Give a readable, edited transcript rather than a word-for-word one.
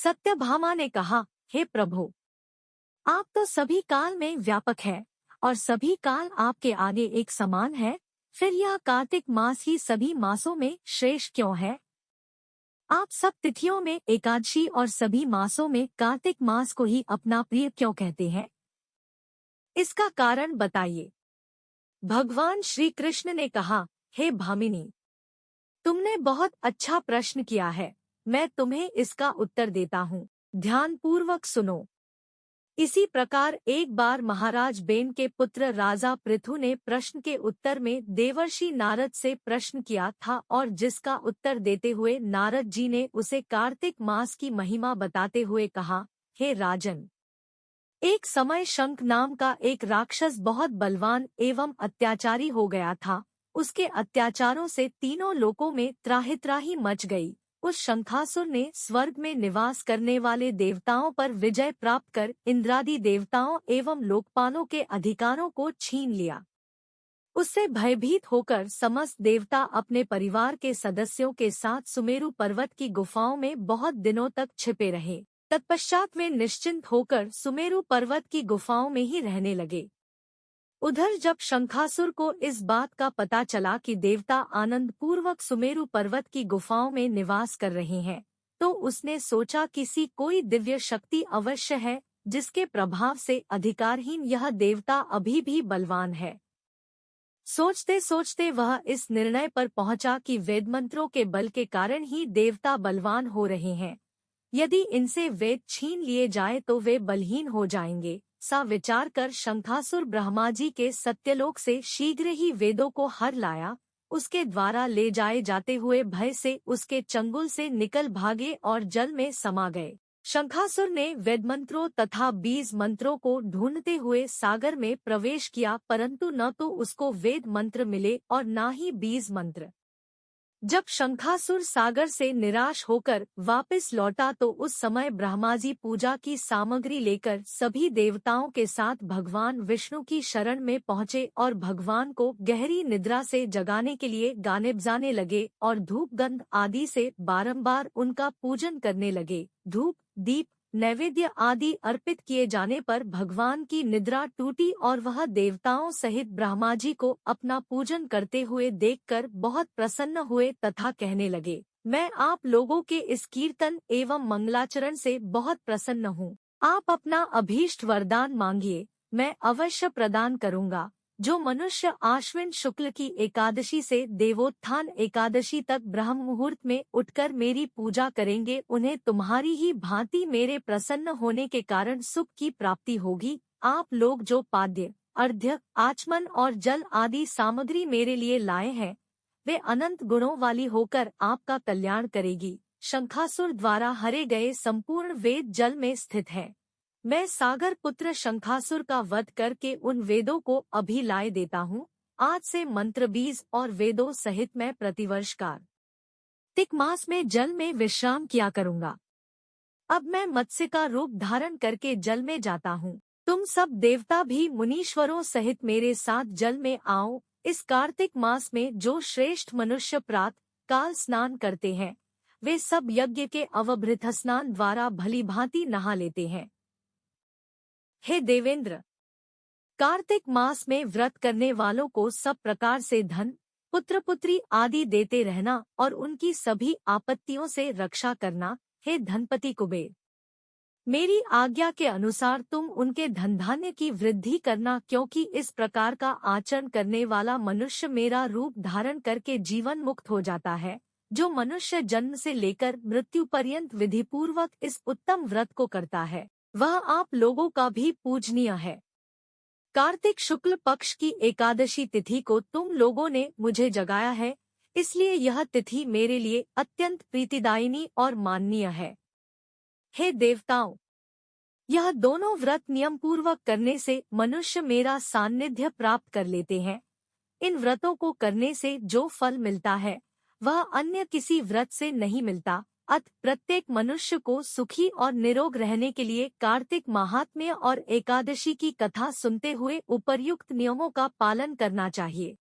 सत्यभामा ने कहा, हे प्रभु, आप तो सभी काल में व्यापक है और सभी काल आपके आगे एक समान है। फिर यह कार्तिक मास ही सभी मासों में श्रेष्ठ क्यों है? आप सब तिथियों में एकादशी और सभी मासों में कार्तिक मास को ही अपना प्रिय क्यों कहते हैं? इसका कारण बताइए। भगवान श्री कृष्ण ने कहा, हे भामिनी, तुमने बहुत अच्छा प्रश्न किया है। मैं तुम्हें इसका उत्तर देता हूँ। ध्यानपूर्वक सुनो। इसी प्रकार एक बार महाराज बेन के पुत्र राजा पृथु ने प्रश्न के उत्तर में देवर्षि नारद से प्रश्न किया था और जिसका उत्तर देते हुए नारद जी ने उसे कार्तिक मास की महिमा बताते हुए कहा, हे राजन, एक समय शंख नाम का एक राक्षस बहुत बलवान एवं अत्याचारी हो गया था। उसके अत्याचारों से तीनों लोकों में त्राहि मच गई। उस शंखासुर ने स्वर्ग में निवास करने वाले देवताओं पर विजय प्राप्त कर इंद्रादि देवताओं एवं लोकपालों के अधिकारों को छीन लिया। उससे भयभीत होकर समस्त देवता अपने परिवार के सदस्यों के साथ सुमेरु पर्वत की गुफाओं में बहुत दिनों तक छिपे रहे। तत्पश्चात वे निश्चिंत होकर सुमेरु पर्वत की गुफाओं में ही रहने लगे। उधर जब शंखासुर को इस बात का पता चला कि देवता आनंद पूर्वक सुमेरु पर्वत की गुफाओं में निवास कर रहे हैं, तो उसने सोचा किसी कोई दिव्य शक्ति अवश्य है जिसके प्रभाव से अधिकारहीन यह देवता अभी भी बलवान है। सोचते सोचते वह इस निर्णय पर पहुंचा कि वेदमंत्रों के बल के कारण ही देवता बलवान हो रहे हैं। यदि इनसे वेद छीन लिए जाए तो वे बलहीन हो जाएंगे। सा विचार कर शंखासुर ब्रह्मा जी के सत्यलोक से शीघ्र ही वेदों को हर लाया। उसके द्वारा ले जाए जाते हुए भय से उसके चंगुल से निकल भागे और जल में समा गए। शंखासुर ने वेदमंत्रों तथा बीज मंत्रों को ढूंढते हुए सागर में प्रवेश किया, परंतु न तो उसको वेद मंत्र मिले और न ही बीज मंत्र। जब शंखासुर सागर से निराश होकर वापस लौटा तो उस समय ब्रह्मा जी पूजा की सामग्री लेकर सभी देवताओं के साथ भगवान विष्णु की शरण में पहुँचे और भगवान को गहरी निद्रा से जगाने के लिए गाने बजाने लगे और धूप गंध आदि से बारंबार उनका पूजन करने लगे। धूप, दीप, नैवेद्य आदि अर्पित किए जाने पर भगवान की निद्रा टूटी और वह देवताओं सहित ब्रह्मा जी को अपना पूजन करते हुए देखकर बहुत प्रसन्न हुए तथा कहने लगे, मैं आप लोगों के इस कीर्तन एवं मंगलाचरण से बहुत प्रसन्न हूँ। आप अपना अभीष्ट वरदान मांगिए, मैं अवश्य प्रदान करूँगा। जो मनुष्य आश्विन शुक्ल की एकादशी से देवोत्थान एकादशी तक ब्रह्म मुहूर्त में उठकर मेरी पूजा करेंगे, उन्हें तुम्हारी ही भांति मेरे प्रसन्न होने के कारण सुख की प्राप्ति होगी। आप लोग जो पाद्य, अर्घ्य, आचमन और जल आदि सामग्री मेरे लिए लाए हैं, वे अनंत गुणों वाली होकर आपका कल्याण करेगी। शंखासुर द्वारा हरे गए संपूर्ण वेद जल में स्थित है। मैं सागर पुत्र शंखासुर का वध करके उन वेदों को अभी लाए देता हूँ। आज से मंत्र बीज और वेदों सहित मैं प्रतिवर्ष कार्तिक मास में जल में विश्राम किया करूँगा। अब मैं मत्स्य का रूप धारण करके जल में जाता हूँ। तुम सब देवता भी मुनीश्वरों सहित मेरे साथ जल में आओ। इस कार्तिक मास में जो श्रेष्ठ मनुष्य प्रातः काल स्नान करते हैं, वे सब यज्ञ के अवभृत स्नान द्वारा भली भांति नहा लेते हैं। हे देवेंद्र, कार्तिक मास में व्रत करने वालों को सब प्रकार से धन, पुत्र पुत्री आदि देते रहना और उनकी सभी आपत्तियों से रक्षा करना। हे धनपति कुबेर, मेरी आज्ञा के अनुसार तुम उनके धन धान्य की वृद्धि करना, क्योंकि इस प्रकार का आचरण करने वाला मनुष्य मेरा रूप धारण करके जीवन मुक्त हो जाता है। जो मनुष्य जन्म से लेकर मृत्यु पर्यंत विधिपूर्वक इस उत्तम व्रत को करता है, वह आप लोगों का भी पूजनीय है। कार्तिक शुक्ल पक्ष की एकादशी तिथि को तुम लोगों ने मुझे जगाया है, इसलिए यह तिथि मेरे लिए अत्यंत प्रीतिदायिनी और माननीय है। हे देवताओं, यह दोनों व्रत नियम पूर्वक करने से मनुष्य मेरा सान्निध्य प्राप्त कर लेते हैं। इन व्रतों को करने से जो फल मिलता है, वह अन्य किसी व्रत से नहीं मिलता। अतः प्रत्येक मनुष्य को सुखी और निरोग रहने के लिए कार्तिक महात्म्य और एकादशी की कथा सुनते हुए उपर्युक्त नियमों का पालन करना चाहिए।